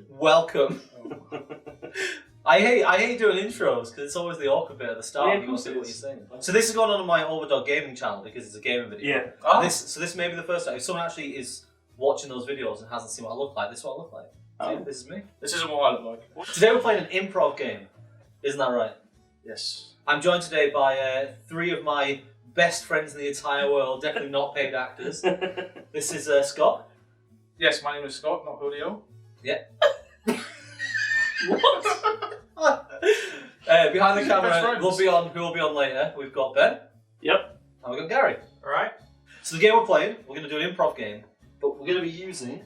Welcome. I hate doing intros because it's always the awkward bit at the start. Yeah, You see what you're saying. So this is going on my Overdog Gaming channel because it's a gaming video. Yeah. Oh. This may be the first time. If someone actually is watching those videos and hasn't seen what I look like, this is what I look like. Oh. See, this is me. This isn't what I look like. Today we're playing an improv game. Isn't that right? Yes. I'm joined today by three of my best friends in the entire world, definitely not paid actors. This is Scott. Yes, my name is Scott, not Julio. Yeah. What? Behind the camera, who will be on later. We've got Ben. Yep. And we've got Gary. Alright. So the game we're playing, we're going to do an improv game, but we're going to be using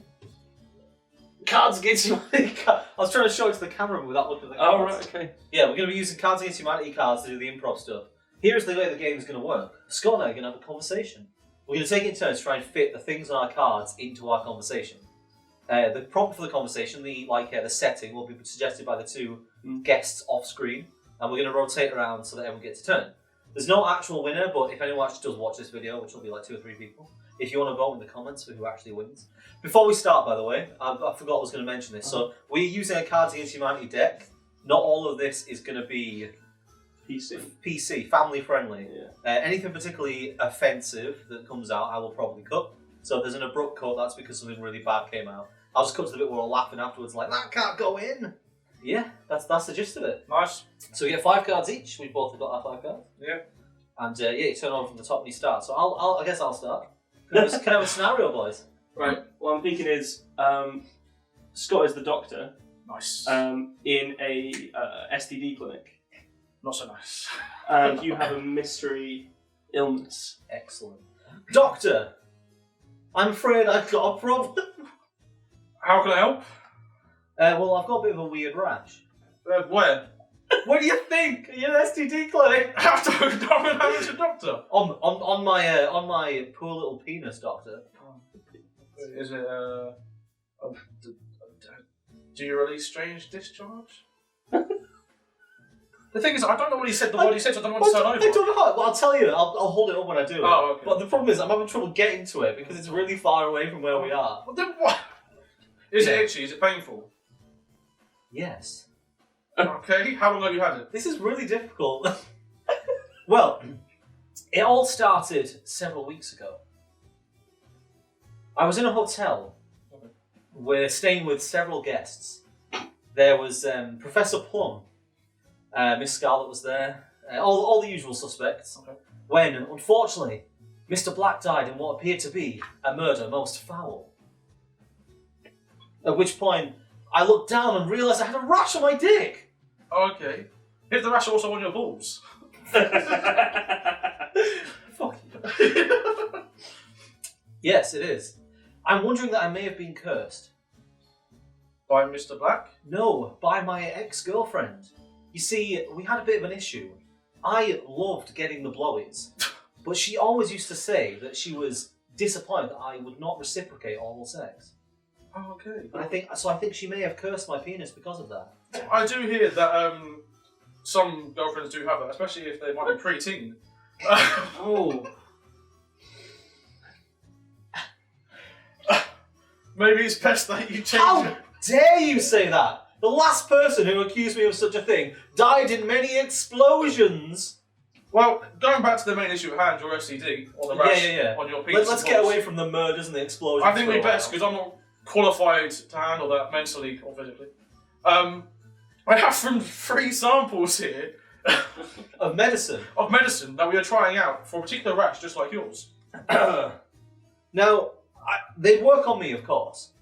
Cards Against Humanity. I was trying to show it to the camera without looking at the cards. Oh, right, okay. Yeah, we're going to be using Cards Against Humanity cards to do the improv stuff. Here's the way the game is going to work. Scott and I are going to have a conversation. We're going to take it in turns to try and fit the things on our cards into our conversation. The prompt for the conversation, the setting, will be suggested by the two guests off screen, and we're going to rotate around so that everyone gets a turn. There's no actual winner, but if anyone actually does watch this video, which will be like 2 or 3 people, if you want to vote in the comments for who actually wins. Before we start, by the way, I forgot I was going to mention this. So we're using a Cards Against Humanity deck. Not all of this is going to be PC, family friendly. Yeah. Anything particularly offensive that comes out, I will probably cut. So if there's an abrupt cut, that's because something really bad came out. I'll just cut to the bit where we're laughing afterwards, like, that can't go in! Yeah, that's the gist of it. Nice. So we get 5 cards each, we've both got our 5 cards. Yeah. And you turn over from the top and you start. So I guess I'll start. Can I have a scenario, boys? Right, what I'm thinking is, Scott is the doctor Nice. in a STD clinic, Not so nice. and you have a mystery illness. Excellent. Doctor! I'm afraid I've got a problem. How can I help? Well, I've got a bit of a weird rash. Where? What do you think? You're an STD clinic. I don't know how much a doctor. On my poor little penis, doctor. Is it do you release strange discharge? The thing is, I don't know what he said. The word he said, so I don't want to turn over. I don't know how. Well, I'll tell you. I'll hold it up when I do it. Oh, okay. But the problem is, I'm having trouble getting to it because it's really far away from where we are. Well, then what? Is it itchy? Is it painful? Yes. Okay. How long have you had it? This is really difficult. Well, it all started several weeks ago. I was in a hotel. We're staying with several guests. There was Professor Plum. Miss Scarlet was there. All the usual suspects. Okay. When, unfortunately, Mr. Black died in what appeared to be a murder most foul. At which point, I looked down and realised I had a rash on my dick. Okay. Is the rash also on your balls? Fuck you. Yes, it is. I'm wondering that I may have been cursed. By Mr. Black? No, by my ex-girlfriend. You see, we had a bit of an issue. I loved getting the blowies, but she always used to say that she was disappointed that I would not reciprocate oral sex. Oh, okay. And I think she may have cursed my penis because of that. I do hear that some girlfriends do have that, especially if they might be pre-teen. Oh. Maybe it's best that you change How it. dare you say that? The last person who accused me of such a thing died in many explosions. Well, going back to the main issue at hand, your STD, on the rash, on your penis. Let's get away from the murders and the explosions. I think we best, because I'm not qualified to handle that mentally or physically. I have from 3 samples here Of medicine. of medicine that we are trying out for a particular rash just like yours. Now, they work on me, of course.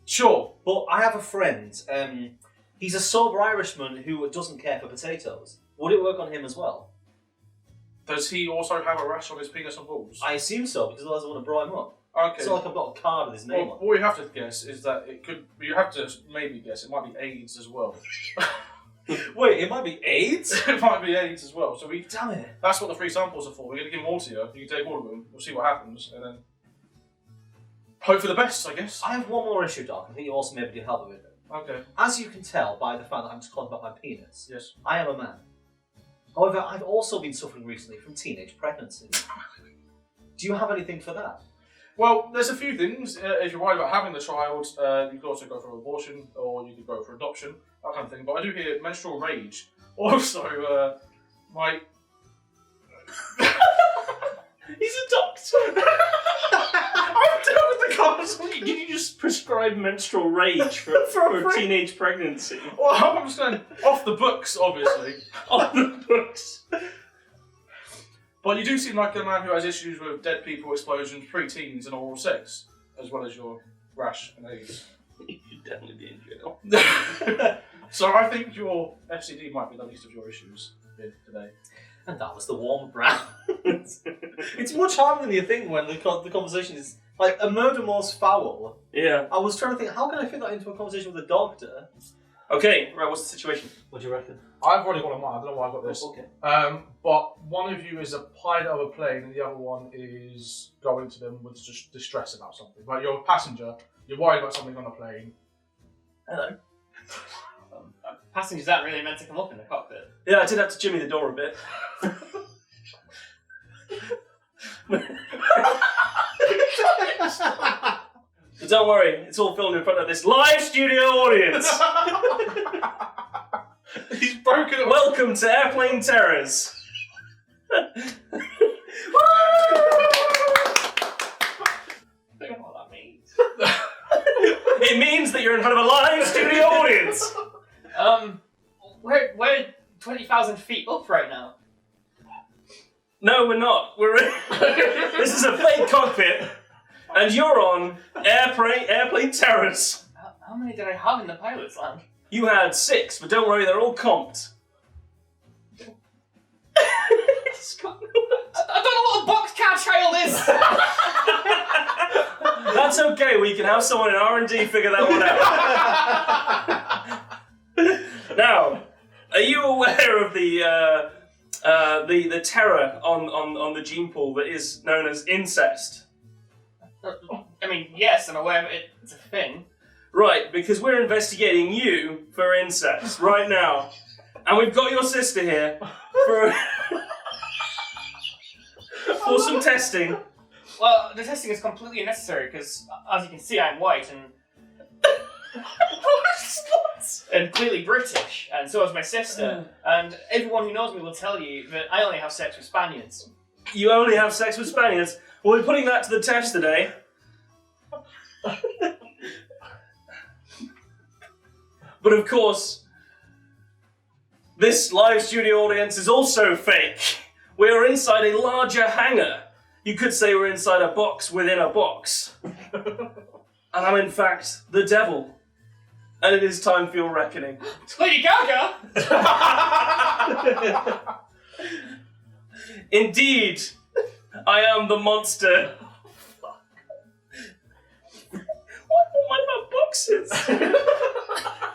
Sure. But I have a friend. He's a sober Irishman who doesn't care for potatoes. Would it work on him as well? Does he also have a rash on his penis and balls? I assume so, because otherwise I want to bro him up. Okay. It's not like I've got a card with his name Well, on. what we have to guess is that it could. You have to maybe guess it might be AIDS as well. Wait, it might be AIDS? It might be AIDS as well. So Damn it. that's what the 3 samples are for. We're going to give them all to you. You can take all of them. We'll see what happens, and then hope for the best, I guess. I have one more issue, Doc. I think you also may be able to help me with it. Okay. As you can tell by the fact that I'm just talking about my penis, Yes. I am a man. However, I've also been suffering recently from teenage pregnancy. Do you have anything for that? Well, there's a few things. If you're worried about having the child, you could also go for abortion, or you could go for adoption, that kind of thing. But I do hear menstrual rage. Also, my... He's a doctor! I'm dealing with the cards. Did you just prescribe menstrual rage for a teenage pregnancy? Well, I'm just going off the books, obviously. On the books. But you do seem like a man who has issues with dead people, explosions, pre-teens, and oral sex, as well as your rash and AIDS. You should definitely be in jail. So I think your FCD might be the least of your issues here today. And that was the warm brown. It's much harder than you think when the conversation is like a murder most foul. Yeah. I was trying to think, how can I fit that into a conversation with a doctor? Okay, right, what's the situation? What do you reckon? I've already got a mine. I don't know why I got this. Okay. But one of you is a pilot of a plane, and the other one is going to them with just distress about something. Like you're a passenger, you're worried about something on a plane. Hello. Passengers aren't really meant to come up in the cockpit. Yeah, I did have to jimmy the door a bit. But don't worry, it's all filmed in front of this live studio audience. He's broken it. Welcome to Airplane Terrors. I don't know what that means. It means that you're in front of a live studio audience. We're 20,000 feet up right now. No, we're not. This is a fake cockpit, and you're on Airplane Terrors. How many did I have in the pilot's lounge? You had 6, but don't worry, they're all comped. I don't know what a boxcar child is! That's okay, we can have someone in R&D figure that one out. Now, are you aware of the terror on the gene pool that is known as incest? I mean, yes, I'm aware of it. It's a thing. Right, because we're investigating you for incest right now. And we've got your sister here for some testing. Well, the testing is completely unnecessary because, as you can see, I'm white and and clearly British, and so is my sister. And everyone who knows me will tell you that I only have sex with Spaniards. You only have sex with Spaniards. Well, we're putting that to the test today. But of course, this live studio audience is also fake. We are inside a larger hangar. You could say we're inside a box within a box. And I'm in fact the devil. And it is time for your reckoning. Lady Gaga! Indeed, I am the monster. What about boxes?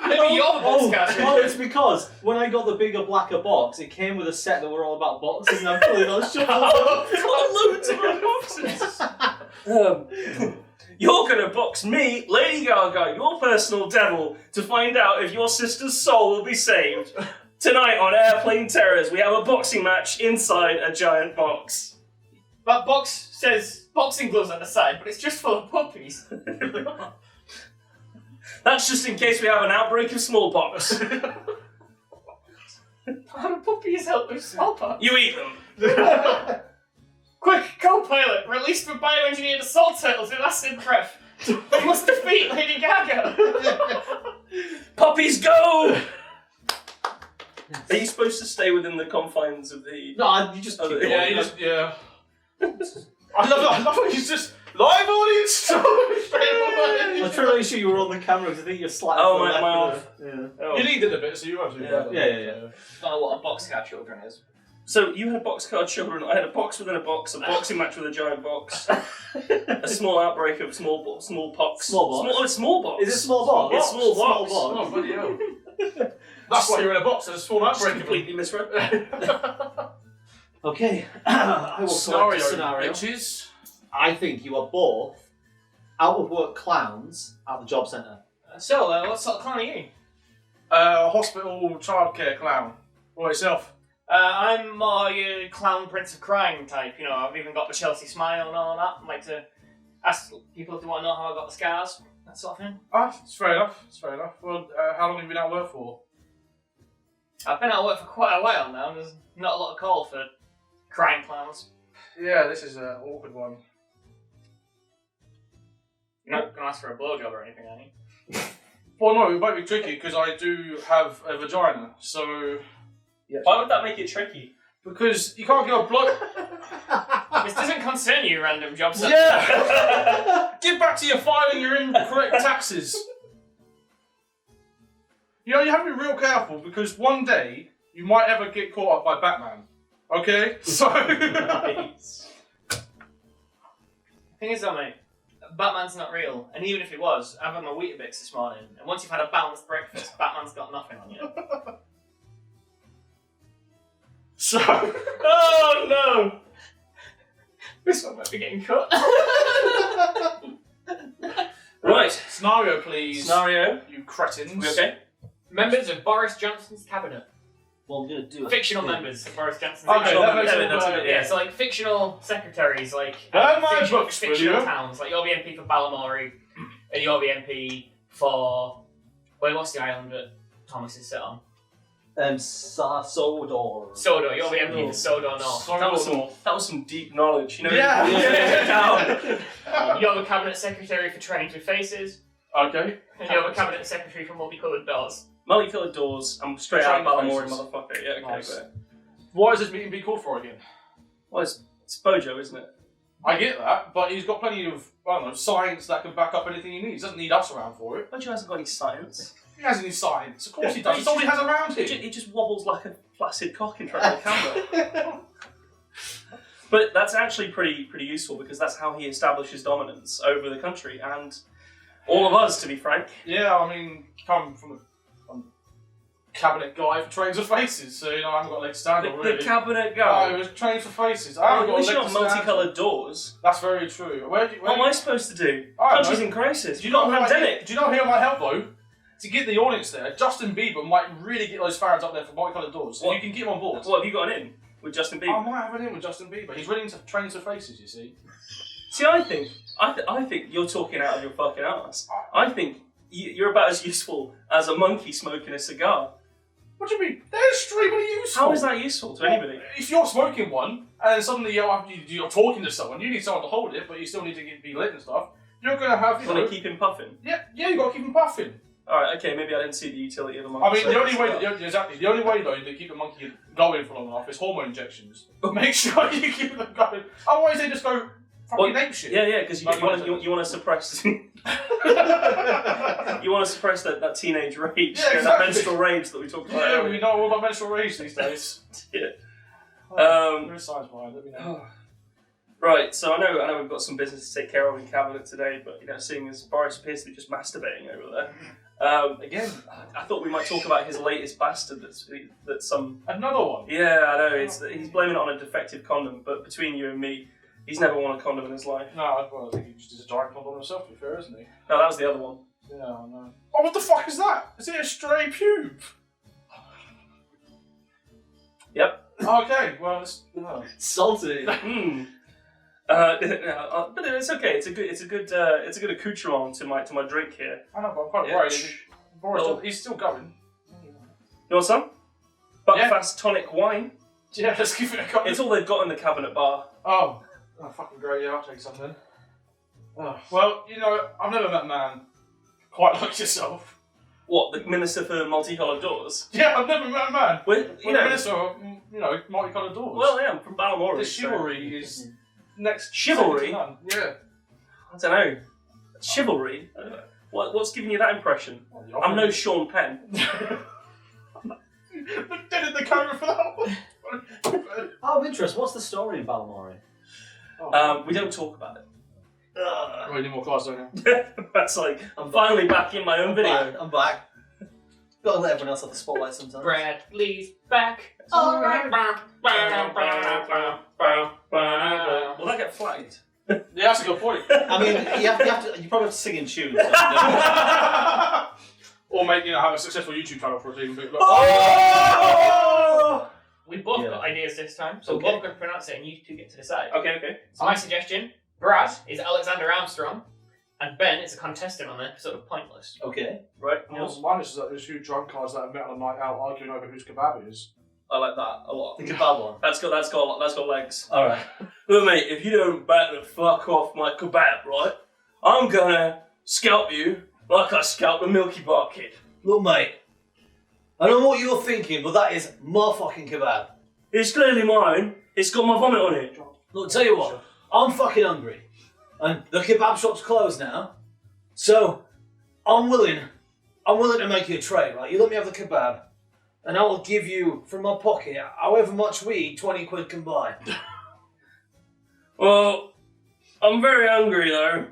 Maybe you're the boxcar. Oh, it's because when I got the bigger, blacker box, it came with a set that were all about boxes, and I'm pulling on Loads of boxes. You're gonna box me, Lady Gaga, your personal devil, to find out if your sister's soul will be saved. Tonight on Airplane Terrors, we have a boxing match inside a giant box. That box says boxing gloves on the side, but it's just full of puppies. That's just in case we have an outbreak of smallpox. How do puppies help with smallpox? You eat them. Quick, co-pilot, release the bioengineered assault turtles with acid breath. We must defeat Lady Gaga. Puppies, go! Are you supposed to stay within the confines of the... No, you just keep going. Yeah, you just, yeah. I love it, he's just live audience. I was trying to make sure you were on the camera because I think you're slightly. Oh, to the my left mouth. of the- Oh. You needed a bit, so you have to do that. Yeah. Don't know what a boxcar children is. So you had boxcar children, I had a box within a box, a boxing match with a giant box, a small outbreak of smallpox. Smallbox? Smallpox. Is it small box? It's small box. Oh, bloody hell. That's why you're in a box, there's a small outbreak of Completely misread. Okay, I will select a scenario. bitches. I think you are both out of work clowns at the job centre. So, what sort of clown are you? Hospital childcare clown. What yourself? I'm more your clown prince of crime type, you know, I've even got the Chelsea smile and all that. I like to Ask people if they want to know how I got the scars, that sort of thing. Ah, it's fair enough. It's fair enough. Well, how long have you been out of work for? I've been out of work for quite a while now, and there's not a lot of call for crime clowns. Yeah, this is an awkward one. You're not going to ask for a blowjob or anything, are you? Well, no, it might be tricky because I do have a vagina, so... Why would that make it tricky? Because you can't give a blow... This doesn't concern you, random job search. Yeah! Get back to your filing your incorrect taxes. You know, you have to be real careful because one day you might ever get caught up by Batman. Okay? So... Nice. The thing is though, mate, Batman's not real, and even if he was, I've had my Weetabix this morning, and once you've had a balanced breakfast, Batman's got nothing on you. So... Oh no! This one might be getting cut. Right. Scenario, please. Scenario. You cretins. We okay? Members of Boris Johnson's cabinet. Well, I'm going to do it. Fictional members of Boris Johnson's Okay, cabinet. that makes Yeah, sense. that's a bit- Yeah, so like fictional secretaries, like Burn my fictional, books, will fictional you? towns. Like you're the MP for Balamory, and you're the MP for... Wait, what's the island that Thomas is set on? Sodor. Sodor, you're the MP for Sodor North. That was some deep knowledge, you know? Yeah. You're the cabinet secretary for Trains with Faces, Okay. and you're the cabinet secretary for Multicoloured Doors. Multicoloured doors. I'm straight out of Train Ballamore, faces. motherfucker. Yeah, okay, Nice. but... What is this meeting be called for again? Well, it's Bojo, isn't it? I get that, but he's got plenty of, I don't know, science that can back up anything he needs. He doesn't need us around for it. Bojo hasn't got any science. He has any science. Of course he Yeah, does. That's all he has around him. He just wobbles like a flaccid cock in front of the camera. But that's actually pretty useful because that's how he establishes dominance over the country and all of us, to be frank. Yeah, I mean, come from a cabinet guy for Trains of Faces, so you know I haven't got a leg to stand on The really. cabinet No, guy. it was Trains for Faces. I haven't At got a least leg you're to not stand on. multicoloured doors. That's very true. Where What am I supposed to do? I don't Country's know. in crisis. Do you You've know got a who pandemic. Do you know who might help though? To get the audience there, Justin Bieber might really get those fans up there for multicoloured doors. So What? you can get him on board. What, have you got an in with Justin I Bieber? might have an in with Justin Bieber. He's willing to Trains for Faces, you see. See, I think you're talking out of your fucking ass. I think you're about as useful as a monkey smoking a cigar. What do you mean? They're extremely useful. How is that useful to anybody? If you're smoking one and then suddenly you're talking to someone, you need someone to hold it, but you still need to be lit and stuff. You're going to have, you Want know, to keep him puffing? yeah, you got to keep him puffing. Alright, okay, maybe I didn't see the utility of the monkey. I mean, the only smoking a way, cigar. exactly, the only way though to keep the monkey going for long enough is hormone injections. Make sure you keep them going. Otherwise, they just go fucking ape shit. Yeah, because you Like want Monday. to suppress. You want to suppress that teenage rage, Yeah, that exactly. menstrual rage that we talked about. Yeah, earlier. we know all about menstrual rage these days. Yeah. There is science behind it, let me know. Right, so I know we've got some business to take care of in cabinet today, but seeing as Boris appears to be just masturbating over there, again, I thought we might talk about his latest bastard. That's some. Another one. Yeah, I know. He's blaming it on a defective condom, but between you and me, he's never worn a condom in his life. No, I think he just is a giant condom himself, to be fair, isn't he? No, that was the other one. Yeah, I know. Oh, what the fuck is that? Is it a stray pube? Yep. Okay, well, it's... Salty. Hmm. But it's okay. It's a good accoutrement to my drink here. I know, but I'm quite Yeah. worried. Boris, Oh. he's still going. You want some? Yeah. Buckfast tonic wine. Yeah, let's give it a go. It's all they've got in the cabinet bar. Oh, fucking great, yeah, I'll take something. Oh. Well, you know, I've never met a man quite like yourself. What, the Minister for Multicoloured Doors? Yeah, I've never met a man. Well, You know, minister of, multicoloured doors. Well, yeah, I'm from Ballamore. the chivalry is next. Chivalry? second to none. Yeah. I don't know. Chivalry? What's giving you that impression? Well, I'm no Sean Penn. Look dead in the camera for that one. Out of interest, what's the story in Balmoral? We don't talk about it. Oh, you need more cards, don't you? That's like, I'm finally back in my own video. I'm back. Gotta let everyone else have the spotlight sometimes. Bradley's back. Alright. Will that get flagged? Yeah, that's a good point. I mean, you probably have to sing in tune. Or make, have a successful YouTube channel for a team. We both Yeah. got ideas this time, so Okay. we're both going to pronounce it and you two get to decide. Okay. So my suggestion, Brad is Alexander Armstrong, and Ben is a contestant on the episode of Pointless. Okay. Right? Mine is that there's two drunkards that have met on a night out arguing over whose kebab is. I like that a lot. The kebab one. That's got legs. Alright. Look, mate, if you don't back the fuck off my kebab, right, I'm gonna scalp you like I scalped the Milkybar kid. Look, mate. I don't know what you're thinking, but that is my fucking kebab. It's clearly mine. It's got my vomit on it. Look, tell you what. I'm fucking hungry. And the kebab shop's closed now. So, I'm willing to make you a trade, right? You let me have the kebab, and I will give you, from my pocket, however much we eat, 20 quid can buy. Well, I'm very hungry though.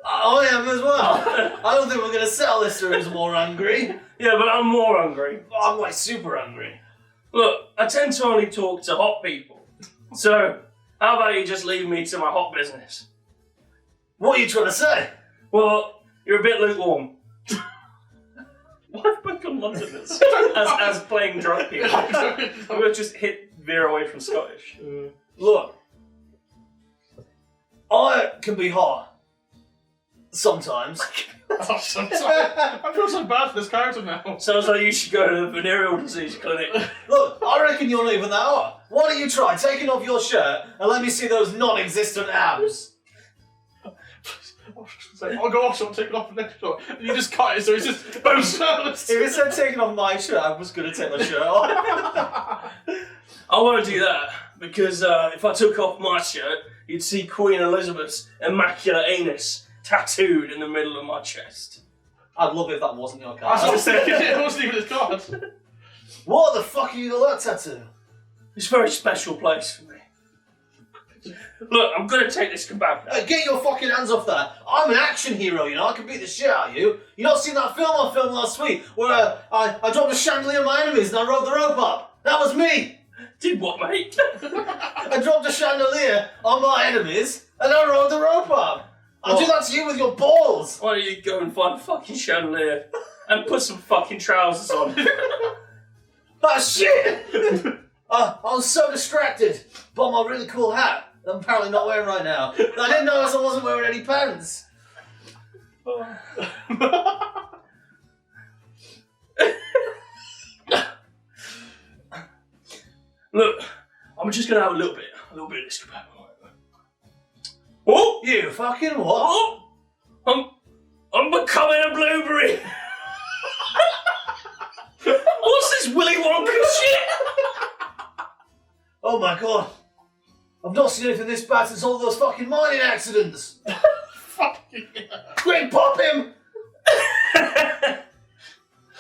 I am as well. I don't think we're going to settle this through as more hungry. Yeah, but I'm more hungry. I'm like super hungry. Look, I tend to only talk to hot people. So, how about you just leave me to my hot business? What are you trying to say? Well, you're a bit lukewarm. Why have we become Londoners as playing drunk people? We've just veer away from Scottish. Look, I can be hot. Sometimes. I feel so bad for this character now. Sounds like you should go to the venereal disease clinic. Look, I reckon you're not even that hot. Why don't you try taking off your shirt and let me see those non-existent abs? I'll go off shot, take it off the next shot. And you just cut it so it's just boom shirtless. If it said taking off my shirt, I was going to take my shirt off. I won't do that, because if I took off my shirt, you'd see Queen Elizabeth's immaculate anus tattooed in the middle of my chest. I'd love it if that wasn't your I card. was saying, it wasn't even his card. What the fuck have you got that tattoo? It's a very special place for me. Look, I'm gonna take this kebab now. Hey, get your fucking hands off that. I'm an action hero, you know. I can beat the shit out of you. You not seen that film I filmed last week where I dropped a chandelier on my enemies and I rode the rope up? That was me. Did what, mate? I dropped a chandelier on my enemies and I rode the rope up. I'll do that to you with your balls. Why don't you go and find a fucking chandelier and put some fucking trousers on? Ah, shit! I was so distracted by my really cool hat that I'm apparently not wearing right now. I didn't notice I wasn't wearing any pants. Look, I'm just gonna have a little bit of this kebab. Oh! You fucking what? Oh! I'm becoming a blueberry! What's this Willy Wonka shit? Oh my god. I've not seen anything this bad since all those fucking mining accidents. Quick, pop him!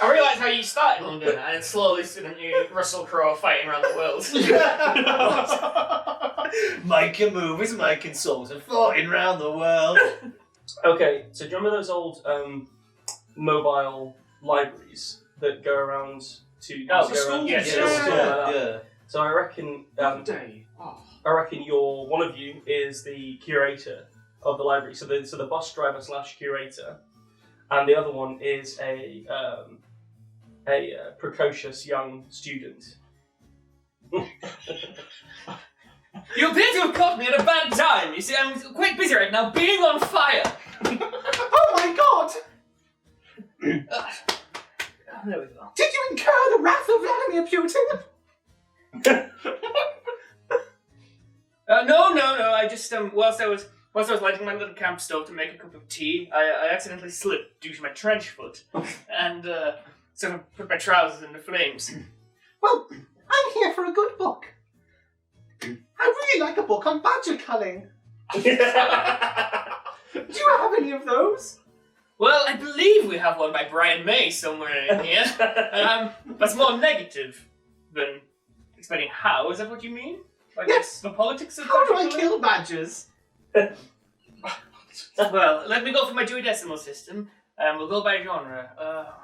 I realised how you started London and then slowly stood into Russell Crowe fighting around the world. Making movies, making songs, and floating around the world. Okay, so do you remember those old mobile libraries that go around to... Oh, the schools? Yeah, Yeah. Yeah. So I reckon... Day. I reckon one of you is the curator of the library. So the bus driver / curator, and the other one is a precocious young student. You appear to have caught me at a bad time. You see, I'm quite busy right now, being on fire. Oh my god! There we go. Did you incur the wrath of Vladimir Putin? No. I just whilst I was lighting my little camp stove to make a cup of tea, I accidentally slipped due to my trench foot, and sort of put my trousers in the flames. Well, I'm here for a good book. I really like a book on badger culling. Do you have any of those? Well, I believe we have one by Brian May somewhere in here. That's more negative than explaining how. Is that what you mean? Like Yes. the politics of How do badger I culling? kill badgers? Well, let me go for my Dewey Decimal System. We'll go by genre.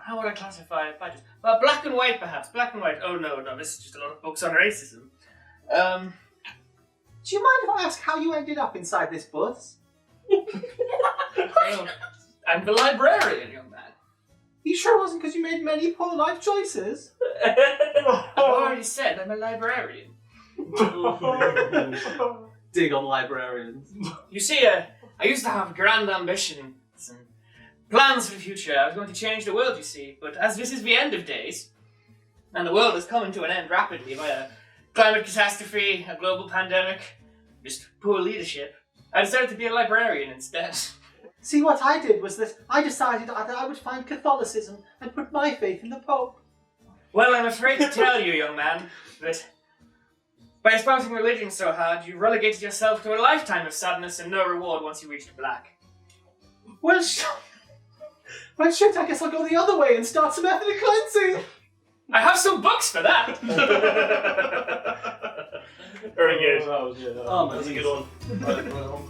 How would I classify badgers? Well, black and white, perhaps. Black and white. Oh, no, this is just a lot of books on racism. Do you mind if I ask how you ended up inside this bus? Well, I'm the librarian, young man. You sure it wasn't because you made many poor life choices? I've already said I'm a librarian. dig on librarians. You see, I used to have grand ambitions and plans for the future. I was going to change the world, you see. But as this is the end of days, and the world is coming to an end rapidly by a climate catastrophe, a global pandemic, just poor leadership, I decided to be a librarian instead. See, what I did was that I decided that I would find Catholicism and put my faith in the Pope. Well, I'm afraid to tell you, young man, that by espousing religion so hard, you relegated yourself to a lifetime of sadness and no reward once you reached black. Well, shit, I guess I'll go the other way and start some ethnic cleansing. I have some books for that! Very good. That was, yeah, Oh, That's a good one.